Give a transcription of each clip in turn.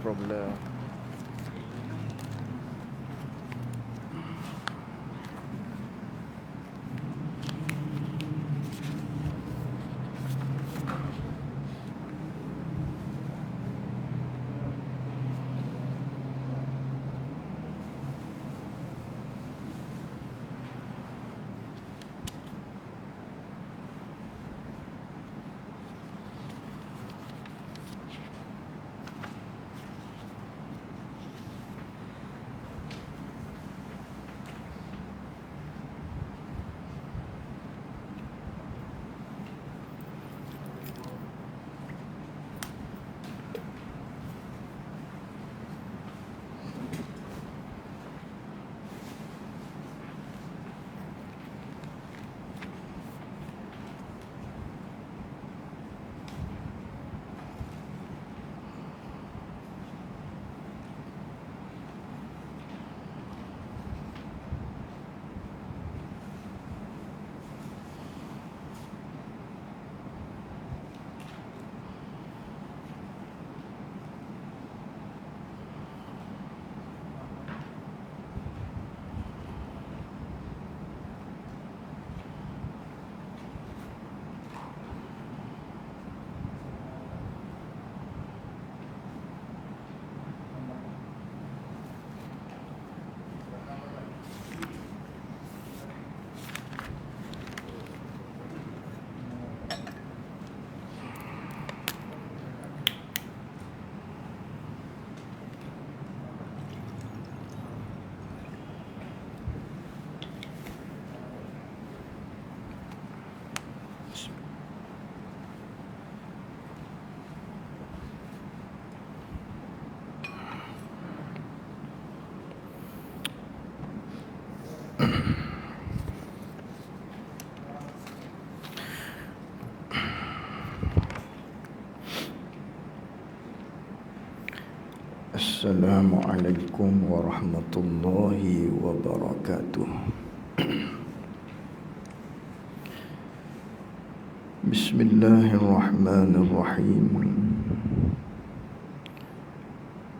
problem. Assalamualaikum warahmatullahi wabarakatuh. Bismillahirrahmanirrahim.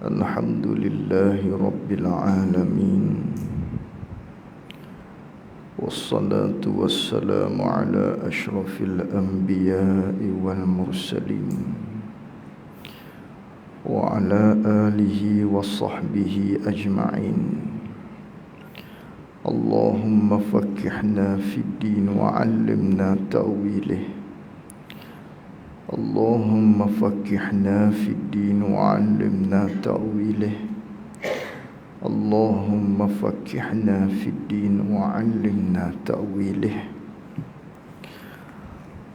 Alhamdulillahi rabbil alamin. Wassalatu wassalamu ala ashrafil anbiya'i wal mursalin wa ala alihi wa sahbihi ajma'in. Allahumma faqqihna fid din wa 'allimna ta'wilih. Allahumma faqqihna fid din wa 'allimna ta'wilih. Allahumma faqqihna fid din wa 'allimna ta'wilih.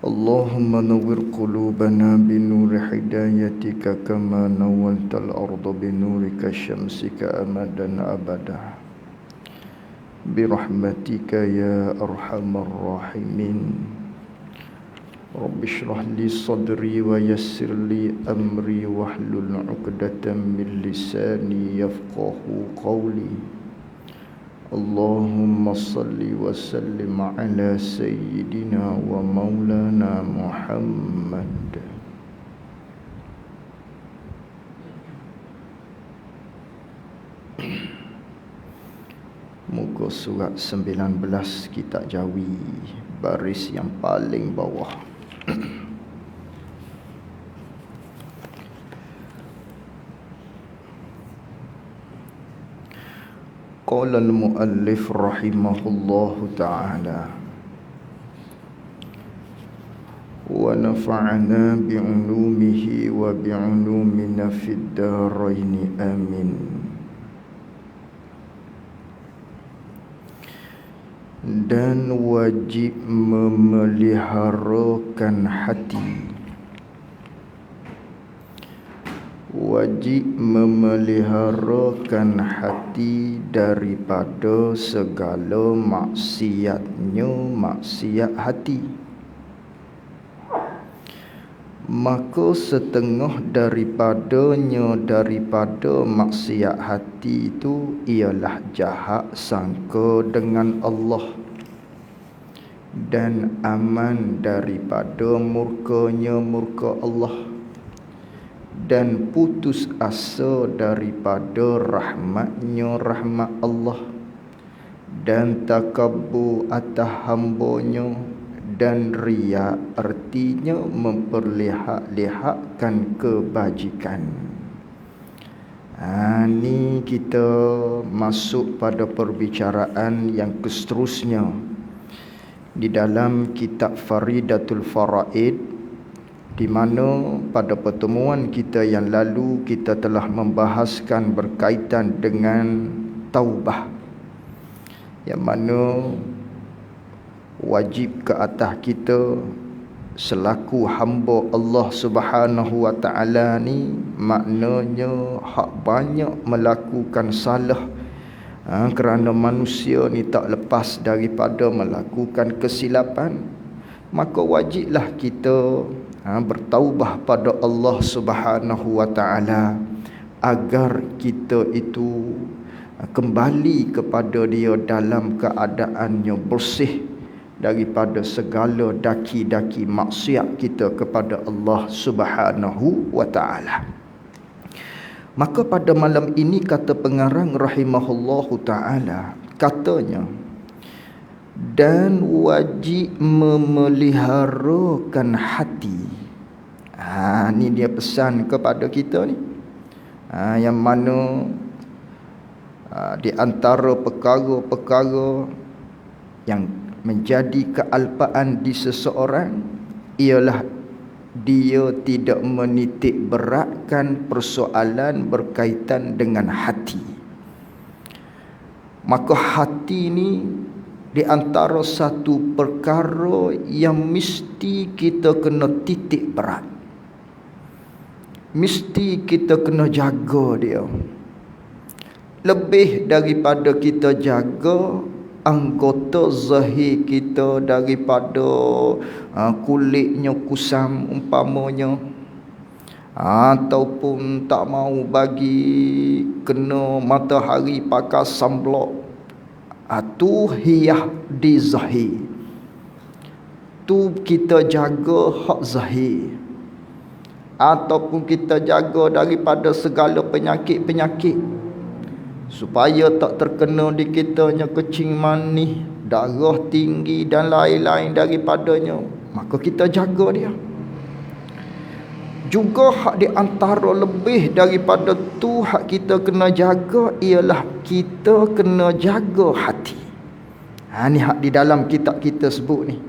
Allahumma nawwir qulubana binuri hidayatika kama nawwaltal arda binurika syamsika amadan abada. Birahmatika ya arhamar rahimin. Rabbi shrah li sadri wa yassir li amri wahlul 'uqdatam min lisani yafqahu qawli. Allahumma salli wa sallim ala sayyidina wa maulana Muhammad. Muka surat 19 kitab Jawi, baris yang paling bawah. Qala al-muallif rahimahullahu ta'ala wa nafa'ana bi'ulumihi wa bi'ulumina fid daraini amin. Dan wajib memeliharakan hati, wajib memeliharakan hati daripada segala maksiatnya maksiat hati. Maka setengah daripada maksiat hati itu ialah jahat sangka dengan Allah, dan aman daripada murka Allah, dan putus asa daripada rahmatnya, rahmat Allah, dan takabur atas hambanya, dan riya artinya memperlihat-lihatkan kebajikan. Ni kita masuk pada perbicaraan yang seterusnya di dalam kitab Faridatul Faraid, di mana pada pertemuan kita yang lalu kita telah membahaskan berkaitan dengan taubah, yang mana wajib ke atas kita selaku hamba Allah Subhanahu wa taala ni, maknanya hak banyak melakukan salah, kerana manusia ni tak lepas daripada melakukan kesilapan. Maka wajiblah kita bertaubah pada Allah Subhanahu wa taala agar kita itu kembali kepada Dia dalam keadaannya bersih daripada segala daki-daki maksiat kita kepada Allah Subhanahu wa taala. Maka pada malam ini kata pengarang rahimahullahu taala, katanya, dan wajib memeliharakan hati. Ni dia pesan kepada kita ni. Yang mana di antara perkara-perkara yang menjadi kealpaan di seseorang ialah dia tidak menitik beratkan persoalan berkaitan dengan hati. Maka hati ni di antara satu perkara yang mesti kita kena titik berat, mesti kita kena jaga dia. Lebih daripada kita jaga anggota zahir kita daripada kulitnya kusam umpamanya, ataupun tak mau bagi kena matahari pakai sunblock, tu hiyah di zahir, tu kita jaga hak zahir. Ataupun kita jaga daripada segala penyakit-penyakit, supaya tak terkena di kitanya kencing manis, darah tinggi dan lain-lain daripadanya. Maka kita jaga dia. Juga hak di antara lebih daripada tu hak kita kena jaga ialah kita kena jaga hati. Ni hak di dalam kitab kita sebut ni.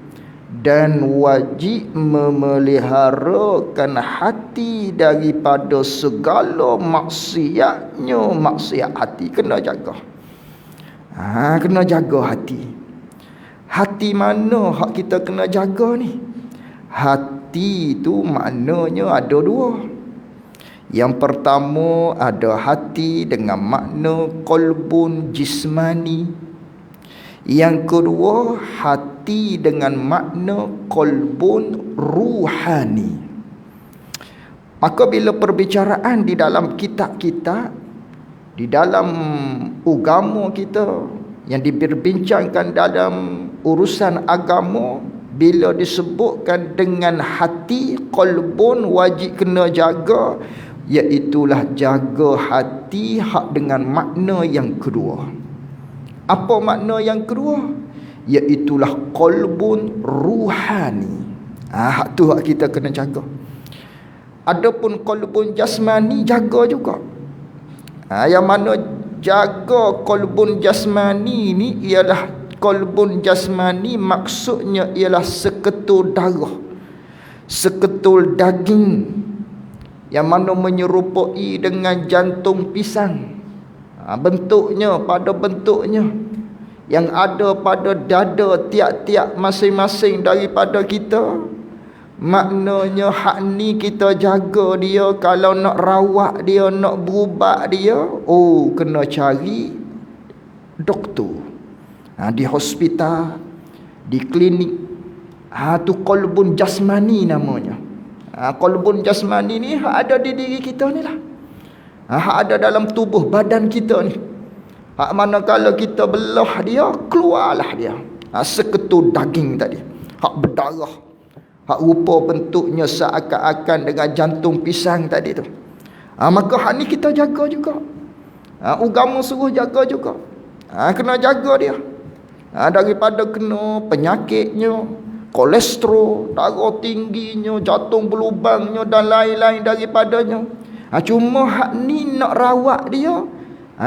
Dan wajib memeliharakan hati daripada segala maksiatnya, maksiat hati kena jaga. Kena jaga hati. Hati mana hak kita kena jaga ni? Hati tu maknanya ada dua. Yang pertama ada hati dengan makna qalbun jismani. Yang kedua hati dengan makna qalbun ruhani. Maka bila perbicaraan di dalam kitab kita, di dalam agama kita yang diperbincangkan dalam urusan agama, bila disebutkan dengan hati, qalbun wajib kena jaga, iaitulah jaga hati hak dengan makna yang kedua. Apa makna yang kedua? Iaitulah qalbun ruhani. Hak tu hak kita kena jaga. Adapun qalbun jasmani jaga juga. Yang mana jaga qalbun jasmani ni ialah qalbun jasmani maksudnya ialah seketul darah, seketul daging yang mana menyerupai dengan jantung pisang. Bentuknya pada bentuknya yang ada pada dada tiap-tiap masing-masing daripada kita. Maknanya hak ni kita jaga dia. Kalau nak rawat dia, nak berubat dia, kena cari doktor, di hospital, di klinik. Tu qalbun jasmani namanya. Qalbun jasmani ni hak ada di diri kita ni lah. Ada dalam tubuh badan kita ni. Mana kalau kita belah dia, keluarlah dia. Seketul daging tadi, hak berdarah, hak rupa bentuknya seakan-akan dengan jantung pisang tadi tu. Maka hak ni kita jaga juga. Agama suruh jaga juga. Kena jaga dia. Daripada kena penyakitnya, kolesterol, darah tingginya, jantung berlubangnya dan lain-lain daripadanya. Cuma hak ni nak rawat dia,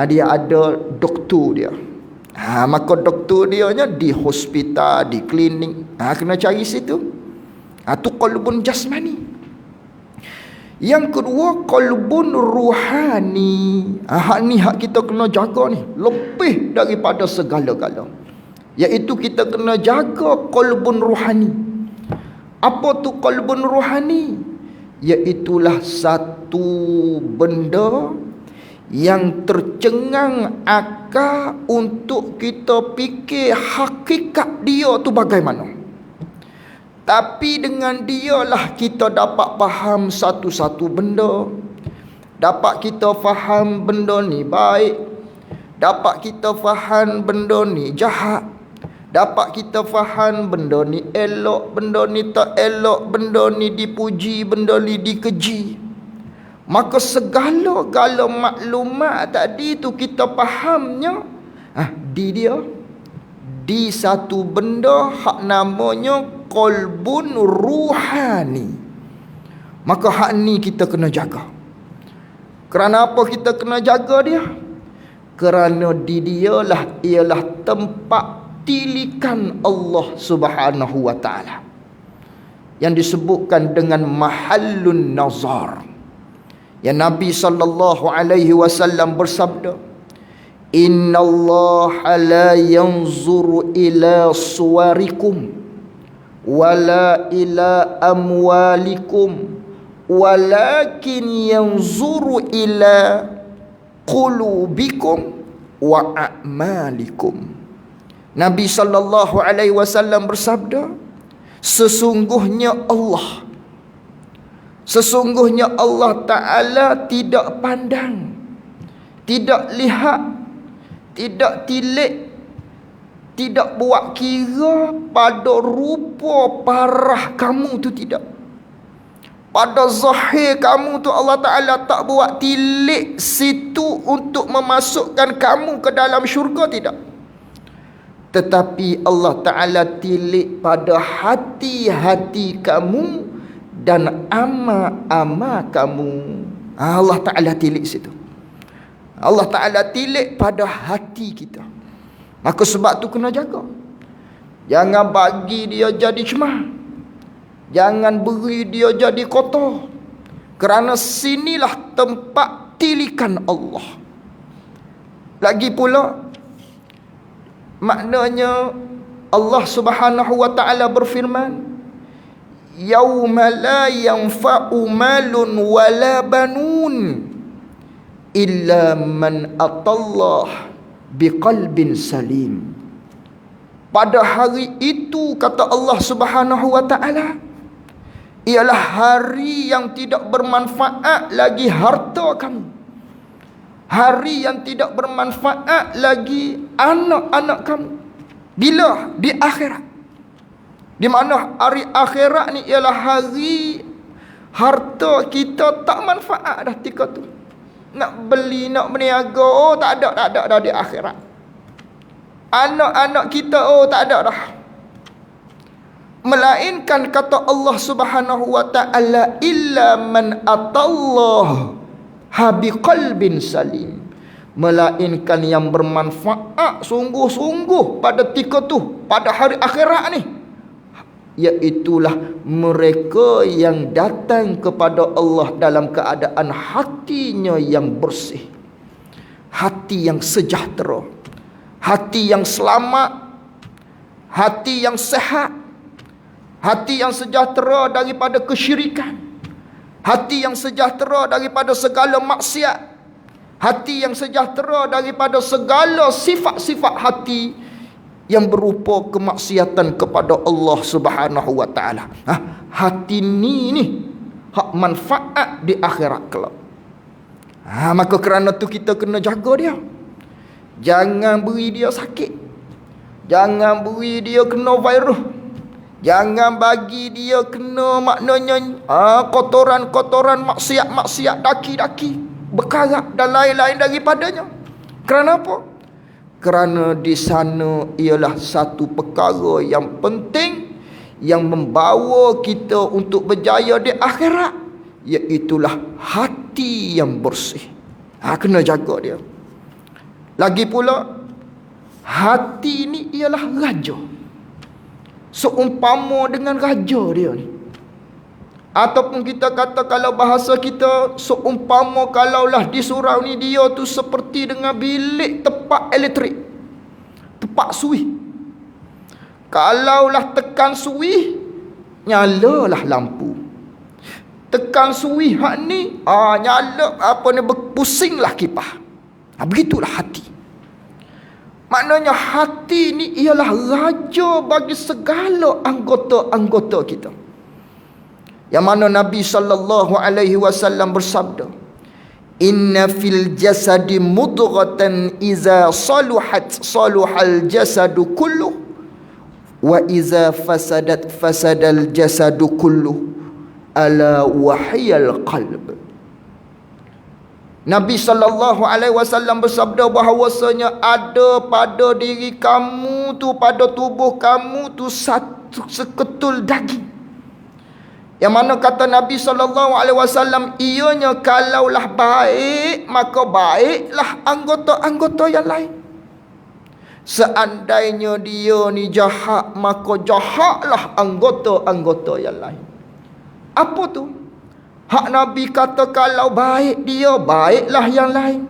dia ada doktor dia. Maka doktor dia nya di hospital, di klinik. Kena cari situ. Tu qalbun jasmani. Yang kedua, qalbun ruhani. Hak ni hak kita kena jaga ni, lebih daripada segala-gala. Iaitu kita kena jaga qalbun ruhani. Apa tu qalbun ruhani? Iaitulah satu benda yang tercengang akal untuk kita fikir hakikat dia tu bagaimana. Tapi dengan dialah kita dapat faham satu-satu benda. Dapat kita faham benda ni baik, dapat kita faham benda ni jahat, dapat kita faham benda ni elok, benda ni tak elok, benda ni dipuji, benda ni dikeji. Maka segala-gala maklumat tadi tu kita fahamnya di dia, di satu benda hak namanya qalbun ruhani. Maka hak ni kita kena jaga. Kerana apa kita kena jaga dia? Kerana di dialah ialah tempat tilikan Allah Subhanahu wa taala, yang disebutkan dengan mahallun nazar. Yang Nabi sallallahu alaihi wasallam bersabda, innallaha la yanzuru ila suwarikum wala ila amwalikum walakin yanzuru ila qulubikum wa a'malikum. Nabi sallallahu alaihi wasallam bersabda, sesungguhnya Allah Ta'ala tidak pandang, tidak lihat, tidak tilik, tidak buat kira pada rupa parah kamu tu, tidak. Pada zahir kamu tu Allah Ta'ala tak buat tilik situ untuk memasukkan kamu ke dalam syurga, tidak. Tetapi Allah Ta'ala tilik pada hati-hati kamu dan amal-amal kamu. Allah Ta'ala tilik situ. Allah Ta'ala tilik pada hati kita. Maka sebab tu kena jaga. Jangan bagi dia jadi cemah, jangan beri dia jadi kotor. Kerana sinilah tempat tilikan Allah. Lagi pula, maknanya Allah Subhanahu wa ta'ala berfirman, yauma la yanfa'u malun wala banun illa man atallah biqalbin salim. Pada hari itu, kata Allah Subhanahu wa ta'ala, ialah hari yang tidak bermanfaat lagi harta kamu, hari yang tidak bermanfaat lagi anak-anak kamu. Bila? Di akhirat. Di mana hari akhirat ni ialah hari harta kita tak manfaat dah ketika tu. Nak beli, nak berniaga, tak ada dah di akhirat. Anak-anak kita tak ada dah. Melainkan kata Allah Subhanahu wa ta'ala, illa man atallah biqalbin salim. Melainkan yang bermanfaat sungguh-sungguh pada ketika tu, pada hari akhirat ni, iaitulah mereka yang datang kepada Allah dalam keadaan hatinya yang bersih, hati yang sejahtera, hati yang selamat, hati yang sehat, hati yang sejahtera daripada kesyirikan, hati yang sejahtera daripada segala maksiat, hati yang sejahtera daripada segala sifat-sifat hati yang berupa kemaksiatan kepada Allah Subhanahu wa ta'ala. Hati ni hak manfaat di akhirat kelak. Maka kerana tu kita kena jaga dia. Jangan beri dia sakit, jangan beri dia kena virus, Jangan bagi dia kena maknanya kotoran-kotoran, maksiat-maksiat, daki-daki, berkarat dan lain-lain daripadanya. Kerana apa? Kerana di sana ialah satu perkara yang penting yang membawa kita untuk berjaya di akhirat, iaitulah hati yang bersih. Kena jaga dia. Lagi pula, hati ni ialah raja. Seumpama dengan raja dia ni. Ataupun kita kata kalau bahasa kita, seumpama kalaulah di surau ni dia tu seperti dengan bilik tepak elektrik, tepak suih. Kalaulah tekan suih, nyalalah lampu. Tekan suih hak ni, nyala berpusinglah kipas. Begitulah hati. Maknanya hati ni ialah raja bagi segala anggota-anggota kita. Yang mana Nabi SAW bersabda, "Inna fil jasadi mudghatan iza saluhat saluhal jasadu kulluh wa iza fasadat fasadal jasadu kulluh ala wahiyal qalb." Nabi SAW bersabda bahawasanya ada pada diri kamu tu, pada tubuh kamu tu satu seketul daging. Yang mana kata Nabi SAW, ianya kalaulah baik, maka baiklah anggota-anggota yang lain. Seandainya dia ni jahat, maka jahatlah anggota-anggota yang lain. Apa tu? Hak Nabi kata kalau baik dia, baiklah yang lain.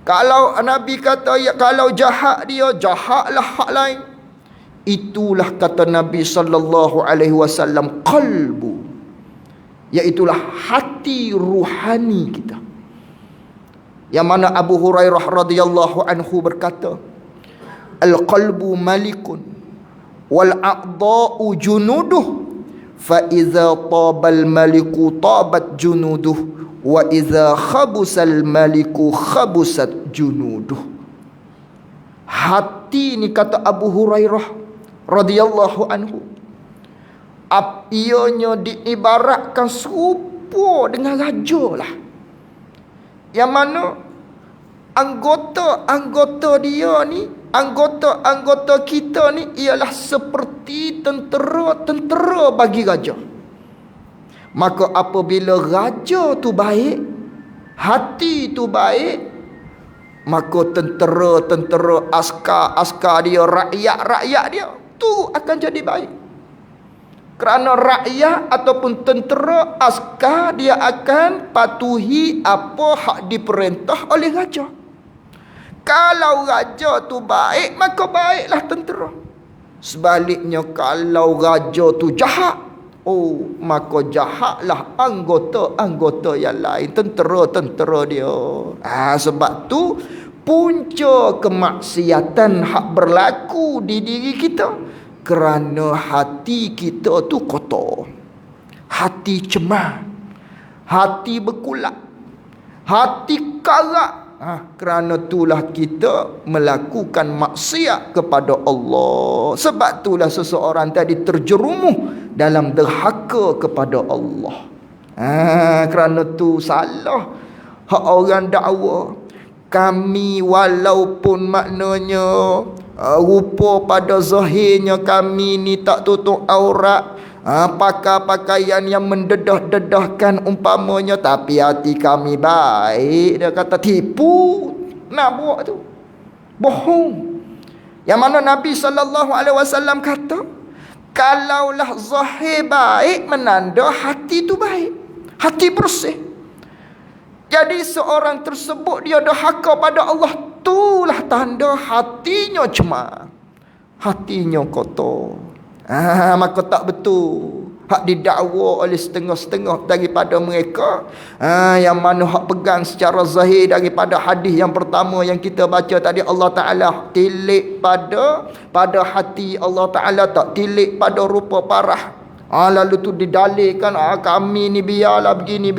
Kalau Nabi kata kalau jahat dia, jahatlah hak lain. Itulah kata Nabi SAW, qalbu, iaitulah hati ruhani kita. Yang mana Abu Hurairah radhiyallahu anhu berkata, "Al-qalbu malikun wal a'dha'u junuduh, fa iza tabal maliku tabat junuduh, wa iza khabusal maliku khabusat junuduh." Hati ni kata Abu Hurairah radhiyallahu anhu, ianya diibaratkan serupa dengan raja lah. Yang mana anggota-anggota dia ni, anggota-anggota kita ni ialah seperti tentera-tentera bagi raja. Maka apabila raja tu baik, hati tu baik, maka tentera-tentera, askar-askar dia, rakyat-rakyat dia tu akan jadi baik. Kerana rakyat ataupun tentera, askar, dia akan patuhi apa hak diperintah oleh raja. Kalau raja tu baik, maka baiklah tentera. Sebaliknya kalau raja tu jahat, maka jahatlah anggota-anggota yang lain, tentera-tentera dia. Sebab tu punca kemaksiatan hak berlaku di diri kita kerana hati kita tu kotor, hati cemar, hati berkulak, hati karak. Kerana itulah kita melakukan maksiat kepada Allah. Sebab itulah seseorang tadi terjerumus dalam derhaka kepada Allah. Kerana tu salah hak orang dakwa. Kami walaupun maknanya rupa pada zahirnya kami ni tak tutup aurat, pakai pakaian yang mendedah-dedahkan umpamanya, tapi hati kami baik. Dia kata tipu, nak buat tu bohong. Yang mana Nabi SAW kata, kalaulah zahir baik, menanda hati tu baik, hati bersih. Jadi seorang tersebut dia derhaka pada Allah, itulah tanda hatinya cemar, hatinya kotor. Maka tak betul hak didakwa oleh setengah-setengah daripada mereka, yang mana hak pegang secara zahir daripada hadis yang pertama yang kita baca tadi. Allah Ta'ala tilik pada hati, Allah Ta'ala tak tilik pada rupa parah. Lalu tu didalilkan, kami ni biarlah begini.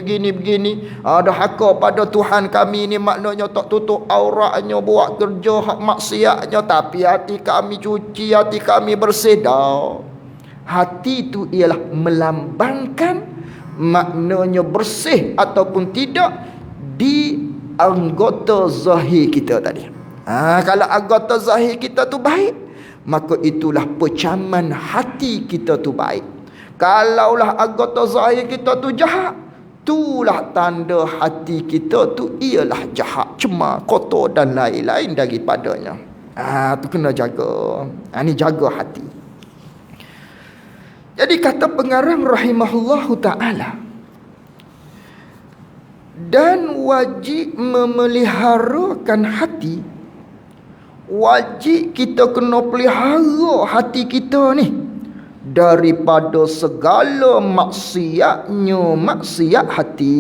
Derhaka pada Tuhan kami ni maknanya tak tutup auratnya, buat kerja hak maksiatnya, tapi hati kami cuci, hati kami bersih dah. Hati itu ialah melambangkan, maknanya bersih ataupun tidak di anggota zahir kita tadi. Kalau anggota zahir kita tu baik, maka itulah pecaman hati kita tu baik. Kalaulah anggota zahir kita tu jahat, itulah tanda hati kita tu ialah jahat, cemar, kotor dan lain-lain daripadanya. Tu kena jaga. Ni jaga hati. Jadi kata pengarang rahimahullahu ta'ala, dan wajib memeliharakan hati. Wajib kita kena pelihara hati kita ni daripada segala maksiat hati.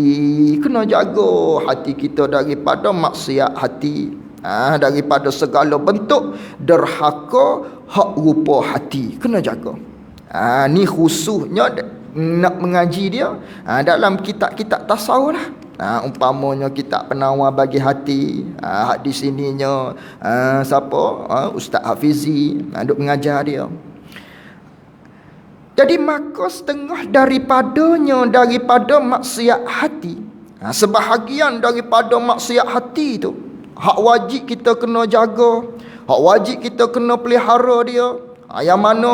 Kena jaga hati kita daripada maksiat hati, daripada segala bentuk derhaka hak rupa hati. Kena jaga. Ni khususnya nak mengaji dia dalam kitab-kitab tasawuf lah. Umpamanya kitab penawar bagi hati, di sininya siapa? Ustaz Hafizi duk mengajar dia. Jadi maka setengah daripada maksiat hati, sebahagian daripada maksiat hati tu hak wajib kita kena jaga, hak wajib kita kena pelihara dia. Yang mana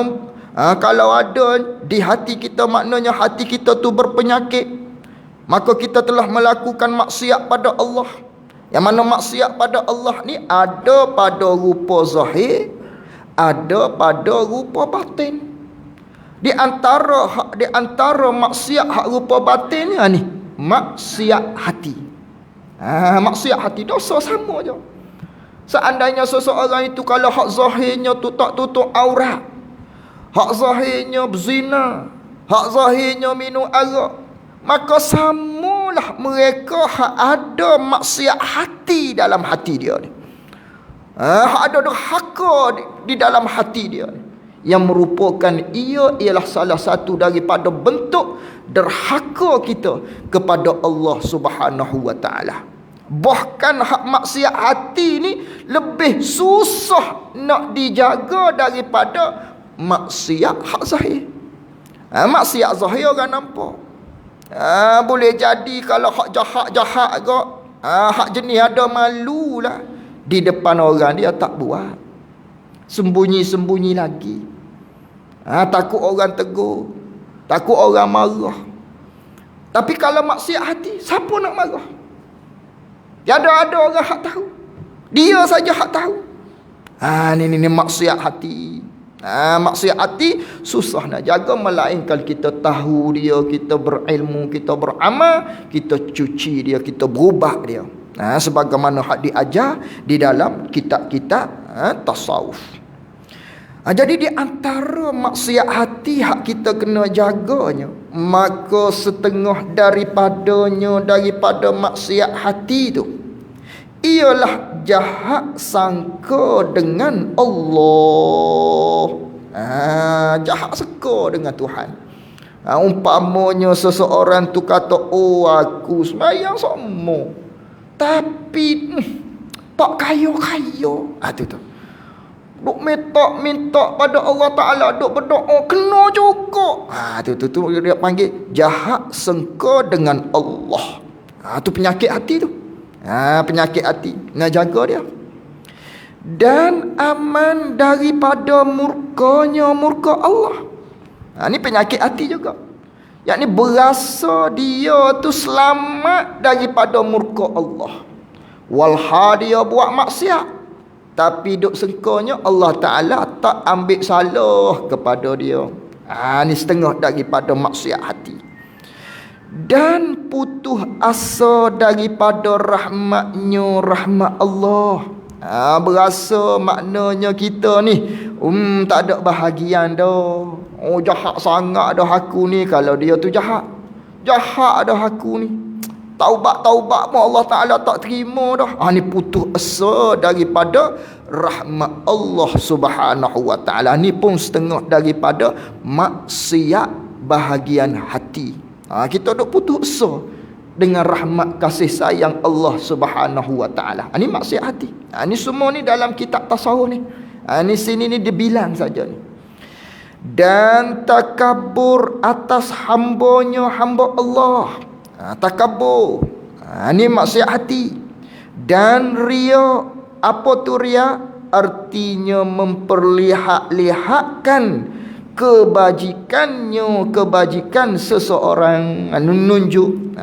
kalau ada di hati kita, maknanya hati kita tu berpenyakit, maka kita telah melakukan maksiat pada Allah. Yang mana maksiat pada Allah ni ada pada rupa zahir, ada pada rupa batin. Di antara maksiat hak rupa batin ni maksiat hati. Maksiat hati dosa sama je. Seandainya seseorang itu kalau hak zahirnya tu tak tutup aurat, hak zahirnya berzina, hak zahirnya minum arak, maka samalah mereka hak ada maksiat hati dalam hati dia ni. Hak ada derhaka di dalam hati dia ni, yang merupakan ia ialah salah satu daripada bentuk derhaka kita kepada Allah Subhanahu wa taala. Bahkan hak maksiat hati ni lebih susah nak dijaga daripada maksiat hak zahir. Maksiat zahir orang nampak. Boleh jadi kalau hak jahat-jahat agak, hak jenis ada malu lah, di depan orang dia tak buat, sembunyi-sembunyi lagi. Takut orang tegur, takut orang marah. Tapi kalau maksiat hati, siapa nak marah? Ada orang hak tahu, dia saja hak tahu. Ni maksiat hati. Maksiat hati susah nak jaga, melainkan kita tahu dia, kita berilmu, kita beramal, kita cuci dia, kita berubah dia. Sebagaimana hak diajar di dalam kitab-kitab tasawuf. Jadi di antara maksiat hati hak kita kena jaganya, maka setengah daripada maksiat hati tu ialah jahat sangka dengan Allah. Jahat sangka dengan Tuhan. Umpamanya seseorang tu kata, oh aku sembahyang semua, tapi tak kaya-kaya. Tu duk minta pada Allah Ta'ala, duk berdoa kena juga. Tu dia panggil jahat sangka dengan Allah. Tu penyakit hati tu. Penyakit hati, nak jaga dia. Dan aman daripada murka Allah. Ni penyakit hati juga. Yakni berasa dia tu selamat daripada murka Allah. Walha dia buat maksiat, tapi duk sengkanya Allah Ta'ala tak ambil salah kepada dia. Ni setengah daripada maksiat hati. Dan putus asa daripada rahmat Allah. Berasa maknanya kita ni tak ada bahagian dah. Jahat sangat dah aku ni. Kalau dia tu jahat dah aku ni. Taubat pun Allah Ta'ala tak terima dah. Ni putus asa daripada rahmat Allah Subhanahu wa Ta'ala. Ni pun setengah daripada maksiat bahagian hati. Kita duk putus asa dengan rahmat kasih sayang Allah Subhanahu wa Ta'ala. Ni maksiat hati. Ni semua ni dalam kitab tasawuf ni. Ni sini ni dia bilang saja ni. dan takabur atas hamba Allah. Takabur, ni maksiat hati. Dan ria, apa tu ria? Artinya memperlihat-lihatkan kebajikan seseorang, nunjuk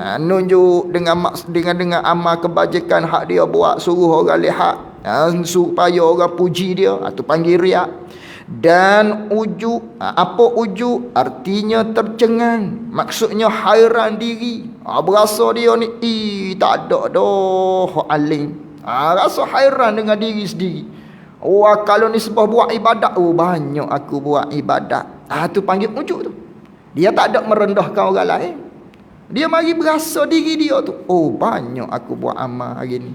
dengan amal kebajikan hak dia buat, suruh orang lihat, supaya orang puji dia, tu panggil riak. Dan ujub, apa ujub? Artinya tercengang, maksudnya hairan diri, berasa dia ni tak ada dah alim, rasa hairan dengan diri sendiri. Kalau ni sebab buat ibadat, banyak aku buat ibadat, tu panggil ujub tu. Dia tak ada merendahkan orang lain, dia mari berasa diri dia tu, banyak aku buat amal hari ni,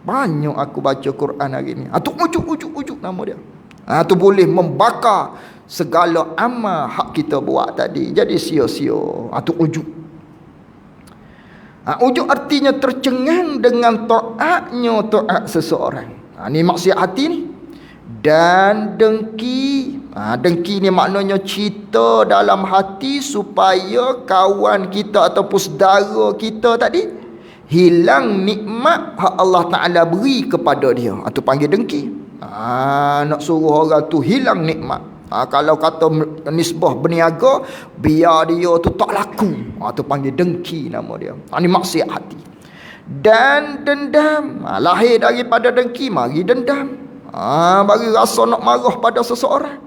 banyak aku baca Quran hari ni. Tu ujub nama dia. Tu boleh membakar segala amal hak kita buat tadi, jadi sia-sia. Tu ujub. Ujub artinya tercengang dengan taat seseorang. Ni maksiat hati ni. Dan dengki, dengki ni maknanya cita dalam hati supaya kawan kita ataupun saudara kita tadi hilang nikmat hak Allah Ta'ala beri kepada dia. Tu panggil dengki. Nak suruh orang tu hilang nikmat. Kalau kata nisbah berniaga, biar dia tu tak laku, tu panggil dengki nama dia. Ni maksiat hati. Dan dendam, lahir daripada dengki, mari dendam, bagi rasa nak marah pada seseorang.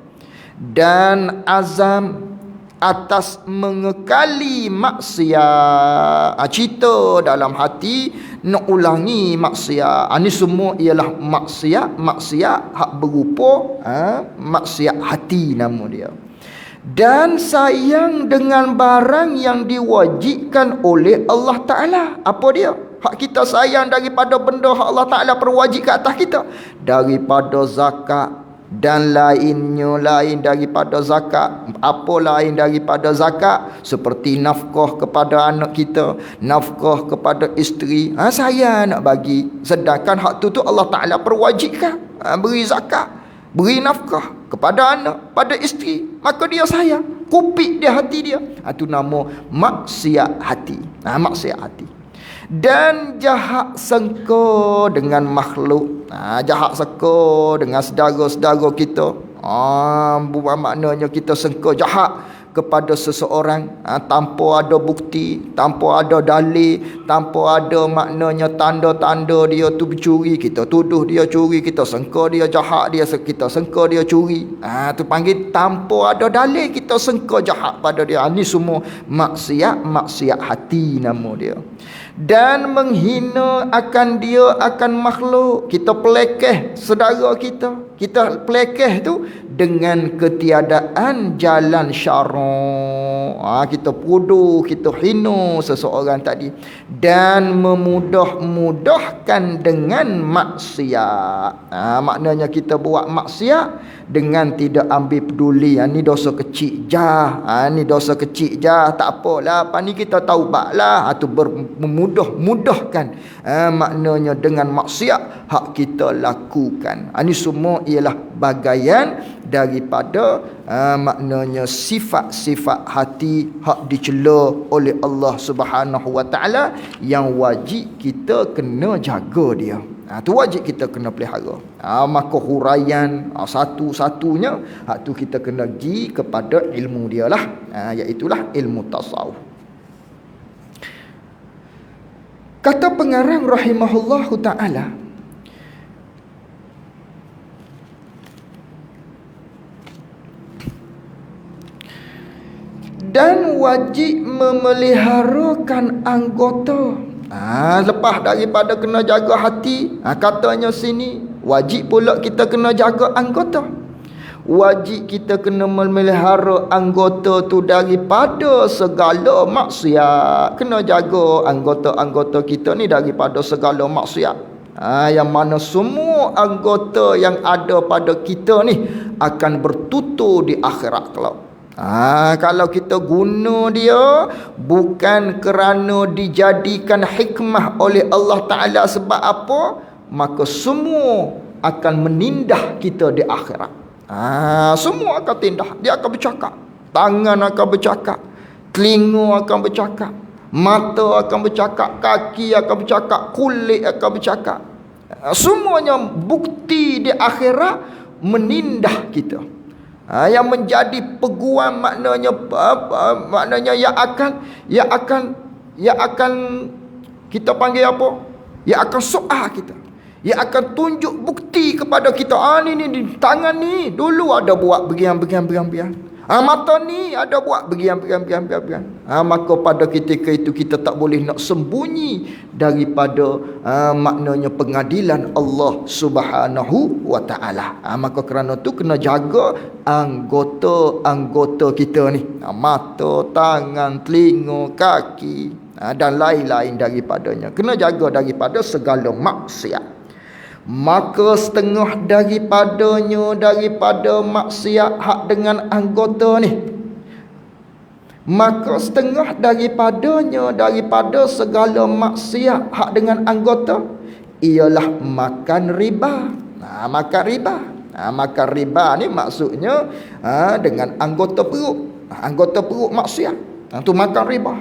Dan azam, atas mengekali maksiat, cita dalam hati nak ulangi maksiat. Ini semua ialah maksiat hak berupa maksiat hati nama dia. Dan sayang dengan barang yang diwajibkan oleh Allah Ta'ala. Apa dia? Hak kita sayang daripada benda hak Allah Ta'ala perwajib ke atas kita, daripada zakat dan lain daripada zakat. Apa lain daripada zakat? Seperti nafkah kepada anak kita, nafkah kepada isteri, saya nak bagi. Sedangkan hak tu Allah Ta'ala perwajibkan, beri zakat, beri nafkah kepada anak, pada isteri, maka dia sayang, kupik dia hati dia. Itu nama maksiat hati. Maksiat hati. Dan jahat sangka dengan makhluk, jahat sangka dengan saudara-saudara kita, maknanya kita sangka jahat kepada seseorang, tanpa ada bukti, tanpa ada dalil, tanpa ada maknanya tanda-tanda dia tu bercuri, kita tuduh dia curi, kita sangka dia jahat, kita sangka dia curi. Tu panggil tanpa ada dalil, kita sangka jahat pada dia. Ni semua maksiat hati nama dia. Dan menghina akan dia, akan makhluk. Kita pelekeh saudara kita, kita pelekeh tu dengan ketiadaan jalan syarak. Kita bodoh, kita hina seseorang tadi. Dan memudah-mudahkan dengan maksiat. Maknanya kita buat maksiat dengan tidak ambil peduli. Ni dosa kecil jah, ni dosa kecil jah, tak apalah, apa ni kita taubatlah. Tu memudahkan, maknanya dengan maksiat hak kita lakukan. Ini semua ialah bagaian daripada maknanya sifat-sifat hati hak dicela oleh Allah Subhanahu Wa Taala, yang wajib kita kena jaga dia. Tu wajib kita kena pelihara. Maka huraian satu-satunya hak tu kita kena pergi kepada ilmu dia lah, iaitulah ilmu tasawuf. Kata pengarang rahimahullahu ta'ala, dan wajib memeliharakan anggota. Lepas daripada kena jaga hati, katanya sini wajib pula kita kena jaga anggota. Wajib kita kena memelihara anggota tu daripada segala maksiat. Kena jaga anggota-anggota kita ni daripada segala maksiat. Yang mana semua anggota yang ada pada kita ni akan bertutur di akhirat kelak. Kalau kita guna dia bukan kerana dijadikan hikmah oleh Allah Ta'ala, sebab apa? Maka semua akan menindah kita di akhirat. Semua akan tindah. Dia akan bercakap. Tangan akan bercakap, telinga akan bercakap, mata akan bercakap, kaki akan bercakap, kulit akan bercakap. Semuanya bukti di akhirat menindah kita. Yang menjadi peguam maknanya yang akan kita panggil apa? Yang akan soal kita. Yang akan tunjuk bukti kepada kita. Ni tangan ni dulu ada buat begian. Mata ni ada buat begian. Maka pada ketika itu kita tak boleh nak sembunyi daripada maknanya pengadilan Allah Subhanahu wa taala. Maka kerana tu kena jaga anggota kita ni. Mata, tangan, telinga, kaki dan lain-lain daripadanya. Kena jaga daripada segala maksiat. Maka setengah daripada maksiat hak dengan anggota ni, maka setengah daripada segala maksiat hak dengan anggota ialah makan riba. Makan riba ni maksudnya dengan anggota perut maksiat. Itu makan riba.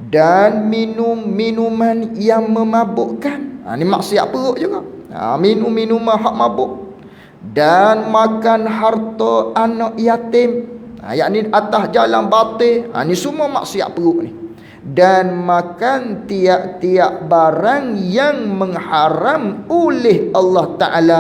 Dan minuman yang memabukkan. Ni maksiat perut juga. Minum-minuman hak mabuk. Dan makan harta anak yatim, yakni atas jalan batil. Ni semua maksiat perut ni. Dan makan tiap-tiap barang yang mengharam oleh Allah Ta'ala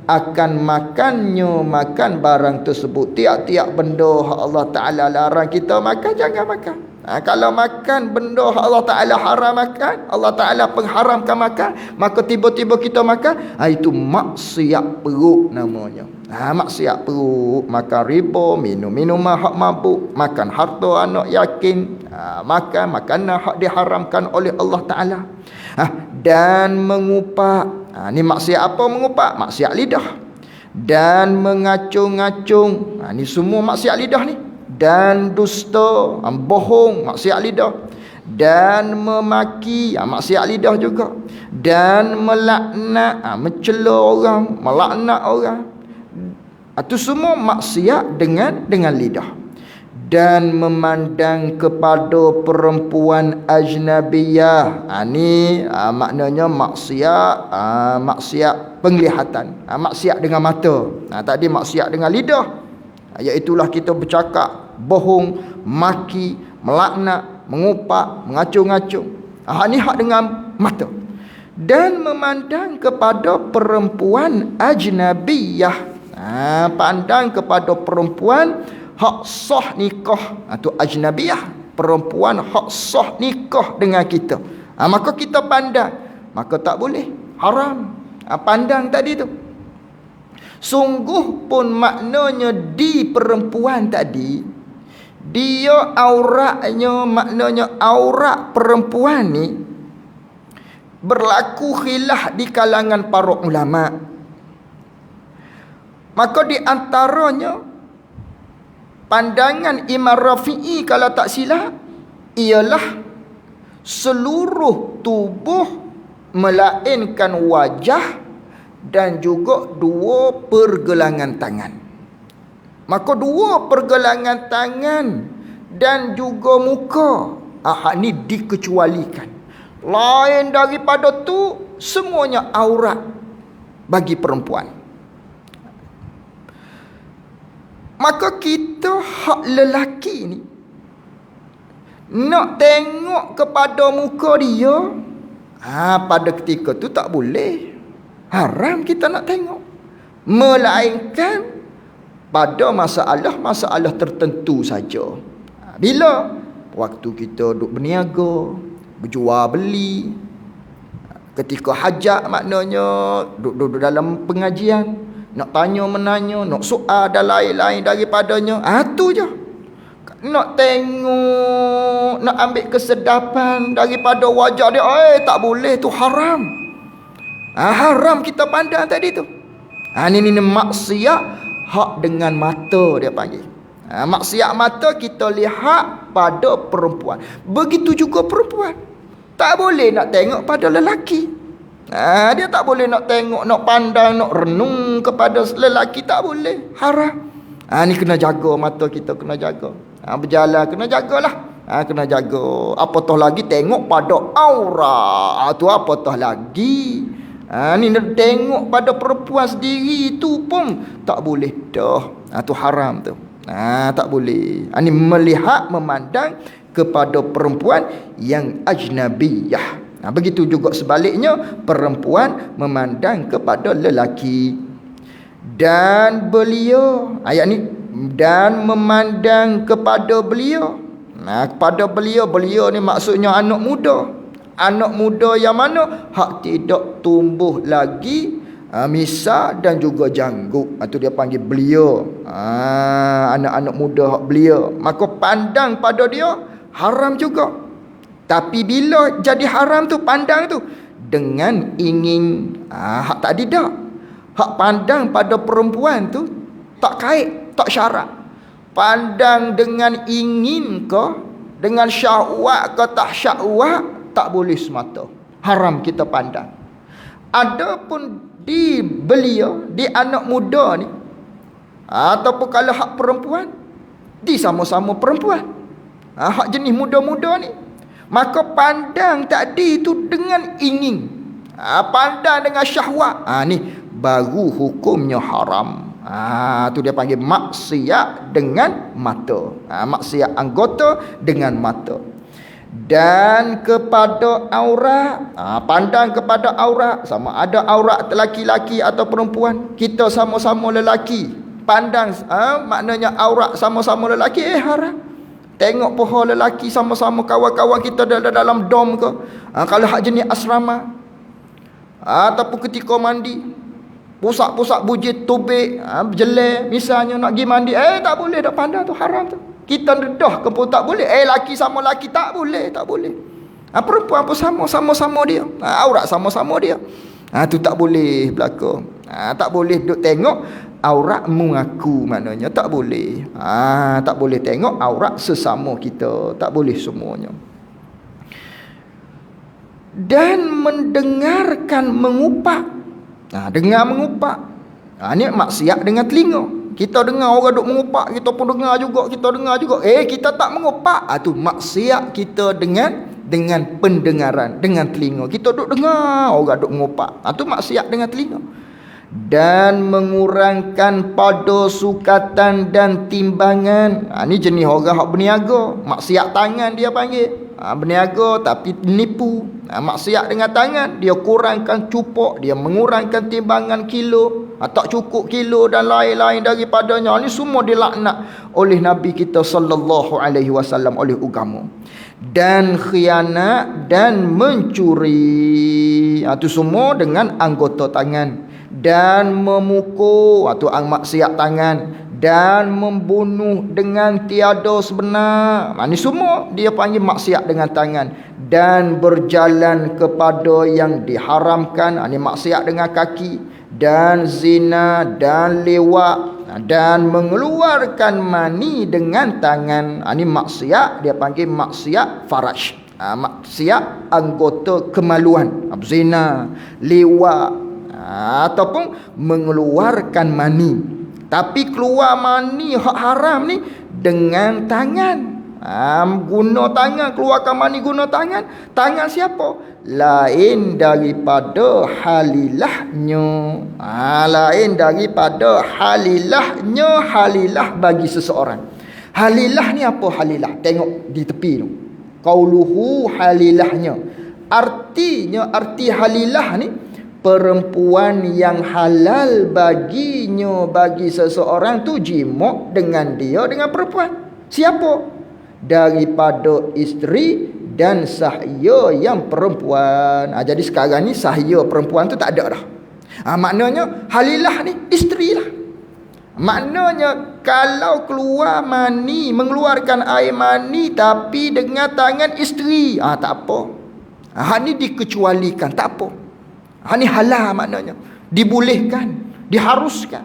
akan makan barang tersebut. Tiap-tiap benda hak Allah Ta'ala larang kita makan, jangan makan. Kalau makan benda Allah Ta'ala haram makan, Allah Ta'ala pengharamkan makan, maka tiba-tiba kita makan, itu maksiat perut namanya. Maksiat perut. Makan riba, minum-minuman hak mabuk, makan harta anak yatim, makan makanan hak diharamkan oleh Allah Ta'ala. Dan mengupak. Ni maksiat apa mengupak? Maksiat lidah. Dan mengacung-ngacung. Ni semua maksiat lidah ni. Dan dusta, bohong, maksiat lidah. Dan memaki, maksiat lidah juga. Dan melaknat, mencela orang, melaknat orang. Itu semua maksiat dengan lidah. Dan memandang kepada perempuan ajnabiyah. Ni maknanya maksiat penglihatan. Maksiat dengan mata. Tadi maksiat dengan lidah, iaitulah kita bercakap, bohong, maki, melaknat, mengupak, mengacung-ngacung. Ni hak dengan mata. Dan memandang kepada perempuan ajnabiyah. Pandang kepada perempuan hak sah nikah. Itu ajnabiyah, perempuan hak sah nikah dengan kita. Maka kita pandang, maka tak boleh, haram. Pandang tadi tu. Sungguh pun maknanya di perempuan tadi, dia auratnya, maknanya aurat perempuan ni berlaku khilaf di kalangan para ulama. Maka di antaranya pandangan Imam Rafi'i kalau tak silap ialah seluruh tubuh melainkan wajah dan juga dua pergelangan tangan. Maka dua pergelangan tangan dan juga muka, ni dikecualikan. Lain daripada tu semuanya aurat bagi perempuan. Maka kita hak lelaki ni nak tengok kepada muka dia, pada ketika tu tak boleh. Haram kita nak tengok. Melainkan pada masalah tertentu saja. Bila? Waktu kita duduk berniaga, berjual beli, ketika hajat, maknanya duduk dalam pengajian, nak tanya menanya, nak soal dan lain-lain daripadanya. Tu je. Nak tengok, nak ambil kesedapan daripada wajah dia, tak boleh, tu haram. Haram kita pandang tadi tu. Ini maksiat hak dengan mata dia panggil. Maksiat mata kita lihat pada perempuan. Begitu juga perempuan. Tak boleh nak tengok pada lelaki. Dia tak boleh nak tengok, nak pandang, nak renung kepada lelaki, tak boleh. Haram. Ni kena jaga mata kita, kena jaga. Berjalan kena jagalah. Kena jaga. Apatah lagi tengok pada aurat. Tu apatah lagi. Ni nak tengok pada perempuan sendiri tu pun tak boleh dah. Tu haram tu. Tak boleh. Ni melihat, memandang kepada perempuan yang ajnabiyah. Begitu juga sebaliknya, perempuan memandang kepada lelaki. Dan beliau, ayat ni, dan memandang kepada beliau. Kepada beliau ni maksudnya anak muda. Anak muda yang mana hak tidak tumbuh lagi misah dan juga janggut. Itu dia panggil beliau. Anak-anak muda hak beliau. Maka pandang pada dia haram juga. Tapi bila jadi haram tu, pandang tu dengan ingin, hak tadi tak. Hak pandang pada perempuan tu tak kait, tak syarat. Pandang dengan ingin ke, dengan syahwat ke tak syahwat, tak boleh semata. Haram kita pandang. Adapun di beliau, di anak muda ni, ataupun kalau hak perempuan, di sama-sama perempuan, hak jenis muda-muda ni, maka pandang tadi itu dengan ingin, pandang dengan syahwat, ni baru hukumnya haram. Tu dia panggil maksiat dengan mata. Maksiat anggota dengan mata. Dan kepada aurat, pandang kepada aurat, sama ada aurat lelaki-lelaki atau perempuan. Kita sama-sama lelaki, pandang maknanya aurat sama-sama lelaki, haram. Tengok pohon lelaki sama-sama kawan-kawan kita dalam dom ke, kalau hak jenis asrama, ataupun ketika mandi, pusat-pusat bujit, tubik, jelek misalnya nak pergi mandi, tak boleh dah pandang tu, haram tu. Kita dedah ke pun tak boleh. Laki sama laki tak boleh, tak boleh. Perempuan pun sama-sama dia, aurat sama-sama dia. Tu tak boleh berlaku. Tak boleh duk tengok aurat mengaku, maknanya tak boleh. Tak boleh tengok aurat sesama kita, tak boleh semuanya. Dan mendengarkan mengupak. Dengar mengupak. Ni maksiat dengan telinga. Kita dengar orang duk mengupak, kita pun dengar juga, kita dengar juga. Kita tak mengupak. Tu maksiat kita dengan pendengaran, dengan telinga. Kita duk dengar orang duk mengupak. Tu maksiat dengan telinga. Dan mengurangkan pada sukatan dan timbangan. Ni jenis orang hak berniaga. Maksiat tangan dia panggil. Berniaga tapi nipu. Maksiat dengan tangan, dia kurangkan cupok, dia mengurangkan timbangan kilo, tak cukup kilo dan lain-lain daripadanya. Ini semua dilaknat oleh Nabi kita sallallahu alaihi wasallam, oleh agama. Dan khianat dan mencuri, itu semua dengan anggota tangan. Dan memukul, itu maksiat tangan. Dan membunuh dengan tiada sebenar, ini semua dia panggil maksiat dengan tangan. Dan berjalan kepada yang diharamkan, ini maksiat dengan kaki. Dan zina dan lewat, dan mengeluarkan mani dengan tangan, ini maksiat, dia panggil maksiat faraj. Maksiat anggota kemaluan, zina, lewat, ataupun mengeluarkan mani. Tapi keluar mani hak haram ni dengan tangan. Guna tangan, keluarkan mani guna tangan. Tangan siapa? Lain daripada halilahnya. Lain daripada halilahnya. Halilah bagi seseorang. Halilah ni apa halilah? Tengok di tepi tu. Qauluhu halilahnya. Arti halilah ni perempuan yang halal baginya, bagi seseorang tu jima' dengan dia, dengan perempuan. Siapa? Daripada isteri dan sahaya yang perempuan. Jadi sekarang ni sahaya perempuan tu tak ada dah. Maknanya halilah ni isteri lah. Maknanya kalau keluar mani, mengeluarkan air mani tapi dengan tangan isteri, tak apa. Ni dikecualikan, tak apa. Ini halal maknanya. Dibolehkan, diharuskan.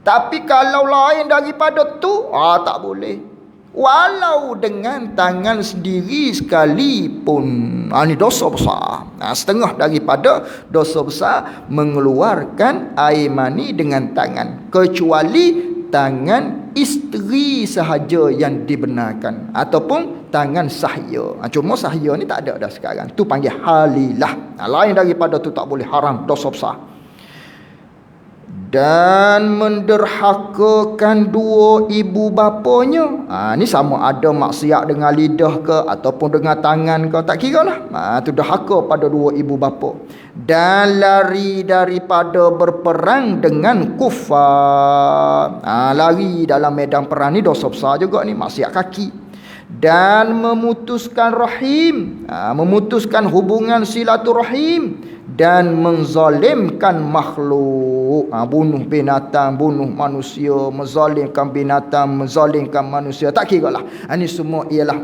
Tapi kalau lain daripada tu, tak boleh. walau dengan tangan sendiri sekalipun. Ini dosa besar. Setengah daripada dosa besar mengeluarkan air mani dengan tangan, kecuali tangan isteri sahaja yang dibenarkan, ataupun tangan sahaya. Cuma sahaya ni tak ada dah sekarang, tu panggil halilah. Lain daripada tu tak boleh, haram, dosa besar. Dan menderhakakan dua ibu bapanya. Ni sama ada maksiat dengan lidah ke ataupun dengan tangan ke, tak kira lah. Tu derhaka pada dua ibu bapa. Dan lari daripada berperang dengan kufar. Lari dalam medan perang ni dosa besar juga ni, maksiat kaki. Dan memutuskan rahim, memutuskan hubungan silaturahim, dan menzalimkan makhluk, bunuh binatang, bunuh manusia, menzalimkan binatang, menzalimkan manusia, tak kira lah. Ini semua ialah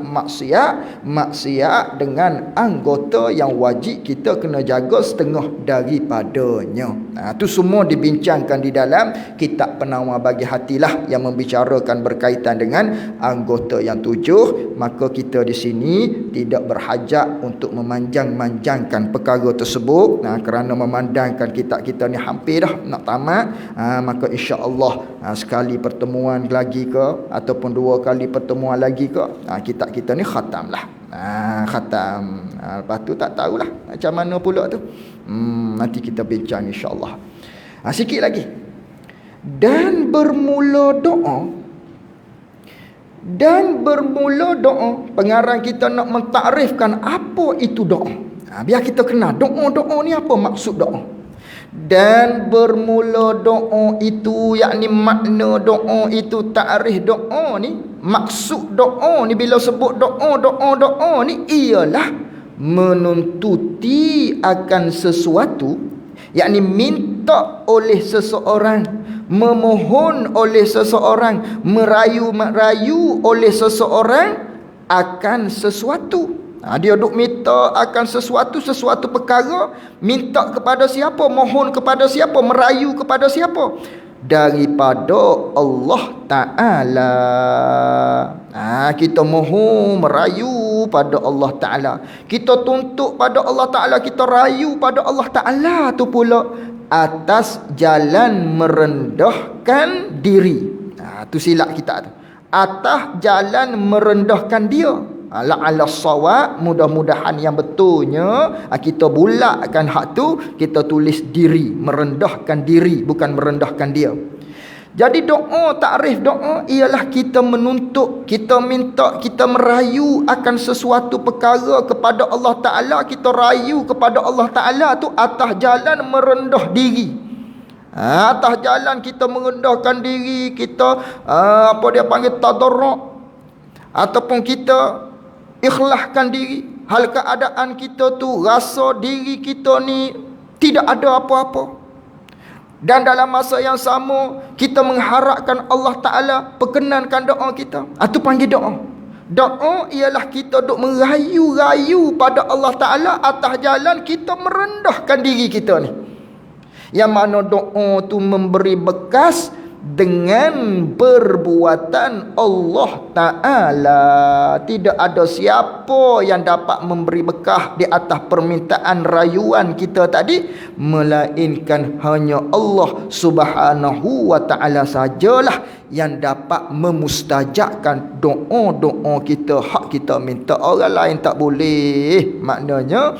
maksiat dengan anggota yang wajib kita kena jaga setengah daripadanya. Itu semua dibincangkan di dalam kitab Penawar Bagi Hatilah, yang membicarakan berkaitan dengan anggota yang 7. Maka kita di sini tidak berhajat untuk memanjang-manjangkan perkara tersebut. Kerana memandangkan kita ni hampir dah nak tamat, maka insya-Allah sekali pertemuan lagi ke ataupun 2 kali pertemuan lagi ke, kita ni khatam lah. Khatam. Lepas tu tak tahulah macam mana pula tu. Nanti kita bincang insya-Allah. Sikit lagi. Dan bermula doa. Pengarang kita nak mentakrifkan apa itu doa. Biar kita kenal doa ni apa maksud doa. Dan bermula doa itu, yakni makna doa itu, takrif doa ni, maksud doa ni, bila sebut doa ni ialah menuntuti akan sesuatu, yakni minta oleh seseorang, memohon oleh seseorang, merayu oleh seseorang akan sesuatu. Dia duk minta akan sesuatu perkara, minta kepada siapa, mohon kepada siapa, merayu kepada siapa? Daripada Allah Ta'ala. Kita mohon, merayu pada Allah Ta'ala, kita tuntut pada Allah Ta'ala, kita rayu pada Allah Ta'ala tu pula atas jalan merendahkan diri. Tu silap kita tu, atas jalan merendahkan dia. La'ala sawab, mudah-mudahan yang betulnya kita bulatkan hak tu, kita tulis diri, merendahkan diri, bukan merendahkan dia. Jadi doa, takrif doa ialah kita menuntut, kita minta, kita merayu akan sesuatu perkara kepada Allah Ta'ala, kita rayu kepada Allah Ta'ala tu atas jalan merendah diri. Atas jalan kita merendahkan diri, kita tadarruk, ataupun kita ikhlaskan diri. Hal keadaan kita tu rasa diri kita ni tidak ada apa-apa, dan dalam masa yang sama kita mengharapkan Allah Ta'ala perkenankan doa kita. Itu panggil doa. Doa ialah kita duk merayu-rayu pada Allah Ta'ala atas jalan kita merendahkan diri kita ni. Yang mana doa tu memberi bekas dengan perbuatan Allah Ta'ala. Tidak ada siapa yang dapat memberi bekah di atas permintaan rayuan kita tadi, melainkan hanya Allah Subhanahu wa Ta'ala sajalah yang dapat memustajakkan doa-doa kita, hak kita minta. Orang lain tak boleh. Maknanya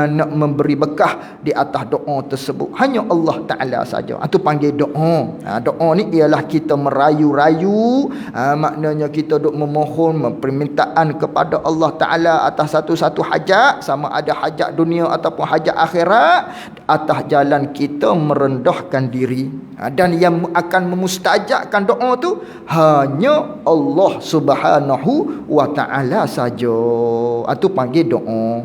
nak memberi bekah di atas doa tersebut hanya Allah Ta'ala saja. Itu panggil doa. Doa ni ialah kita merayu-rayu, maknanya kita duk memohon, permintaan kepada Allah Ta'ala atas satu-satu hajat, sama ada hajat dunia ataupun hajat akhirat, atas jalan kita merendahkan diri. Dan yang akan memustajakkan doa tu hanya Allah Subhanahu wa Ta'ala saja. Itu panggil doa.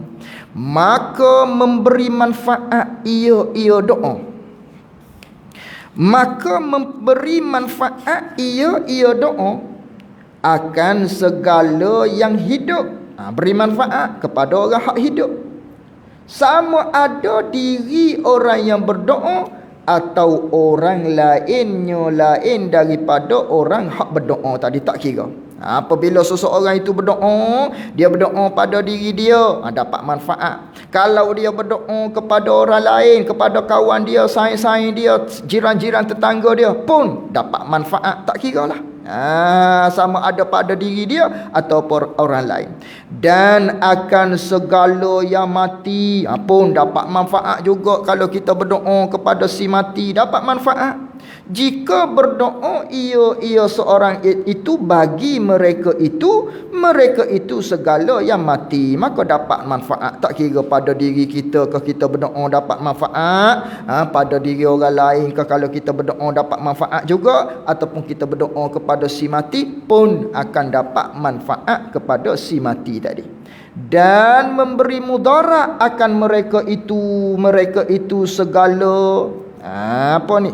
Maka memberi manfaat ia doa. Maka memberi manfaat ia doa akan segala yang hidup. Beri manfaat kepada orang hak hidup, sama ada diri orang yang berdoa atau orang lainnya, lain daripada orang hak berdoa tadi, tak kira. Apabila seseorang itu berdoa, dia berdoa pada diri dia, dapat manfaat. Kalau dia berdoa kepada orang lain, kepada kawan dia, saing-saing dia, jiran-jiran tetangga dia pun dapat manfaat. Tak kira lah. Sama ada pada diri dia ataupun orang lain. Dan akan segala yang mati pun dapat manfaat juga. Kalau kita berdoa kepada si mati, dapat manfaat. Jika berdoa ia seorang itu bagi mereka itu segala yang mati, maka dapat manfaat. Tak kira pada diri kita ke kita berdoa dapat manfaat, pada diri orang lain ke kalau kita berdoa dapat manfaat juga, ataupun kita berdoa kepada si mati pun akan dapat manfaat kepada si mati tadi. Dan memberi mudarat akan mereka itu segala apa ni?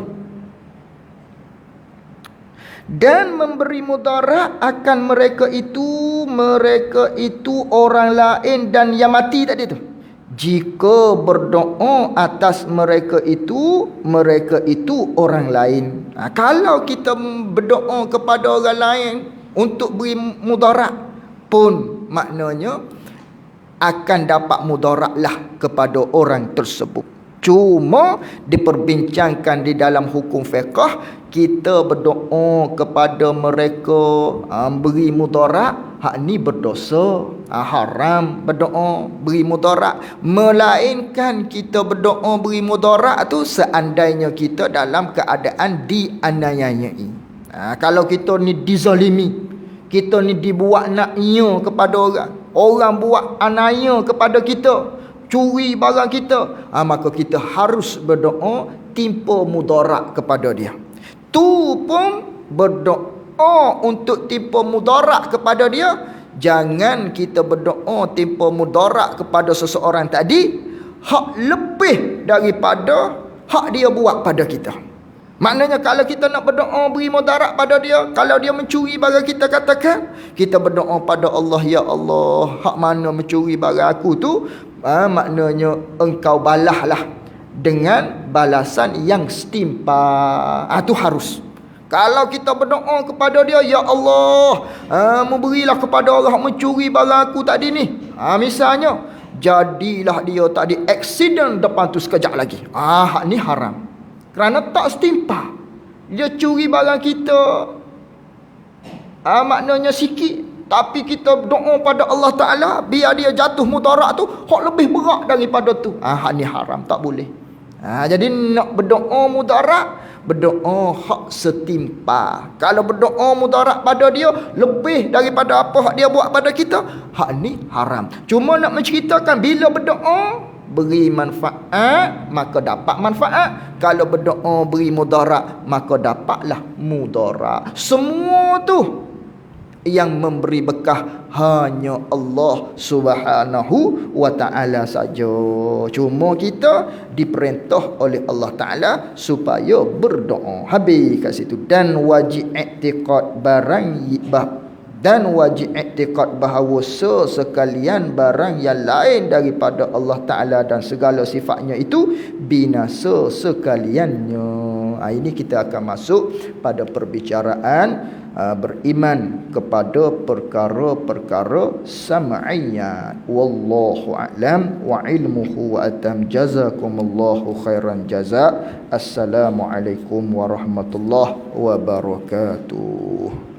Dan memberi mudarat akan mereka itu orang lain dan yang mati tadi tu. Jika berdoa atas mereka itu orang lain. Kalau kita berdoa kepada orang lain untuk beri mudarat pun maknanya akan dapat mudaratlah kepada orang tersebut. Cuma diperbincangkan di dalam hukum fiqh, kita berdoa kepada mereka beri mudarat, hak ni berdosa, haram berdoa beri mudarat. Melainkan kita berdoa beri mudarat tu seandainya kita dalam keadaan dianiayai. Kalau kita ni dizalimi, kita ni dibuat naknya kepada orang buat anaya kepada kita, curi barang kita, maka kita harus berdoa timpa mudarat kepada dia. Tu pun berdoa untuk timpa mudarat kepada dia. Jangan kita berdoa timpa mudarat kepada seseorang tadi hak lebih daripada hak dia buat pada kita. Maknanya kalau kita nak berdoa beri mudarat pada dia, kalau dia mencuri barang kita, katakan kita berdoa pada Allah, ya Allah, hak mana mencuri barang aku tu, maknanya engkau balaslah dengan balasan yang setimpal. Tu harus. Kalau kita berdoa kepada dia, ya Allah, memberilah kepada orang yang mencuri barang aku tadi ni, misalnya jadilah dia tadi accident depan tu sekejap lagi, hak ni haram. Kerana tak setimpal. Dia curi barang kita, maknanya sikit, tapi kita doa pada Allah Ta'ala biar dia jatuh mudarat tu hak lebih berat daripada tu, hak ni haram, tak boleh. Jadi nak berdoa mudarat, berdoa hak setimpal. Kalau berdoa mudarat pada dia lebih daripada apa hak dia buat pada kita, hak ni haram. Cuma nak menceritakan bila berdoa beri manfaat, maka dapat manfaat. Kalau berdoa beri mudarat, maka dapatlah mudarat. Semua tu yang memberi bekah hanya Allah Subhanahu wa ta'ala saja. Cuma kita diperintah oleh Allah Ta'ala supaya berdoa. Habis kat situ. Dan wajib i'tiqad bahawa sesekalian barang yang lain daripada Allah Ta'ala dan segala sifatnya itu binasa sekaliannya. Ini kita akan masuk pada perbicaraan beriman kepada perkara-perkara sam'iyat. Wallahu a'lam wa ilmuhu wa atam. Jazakumullahu khairan jazak. Assalamualaikum warahmatullahi wabarakatuh.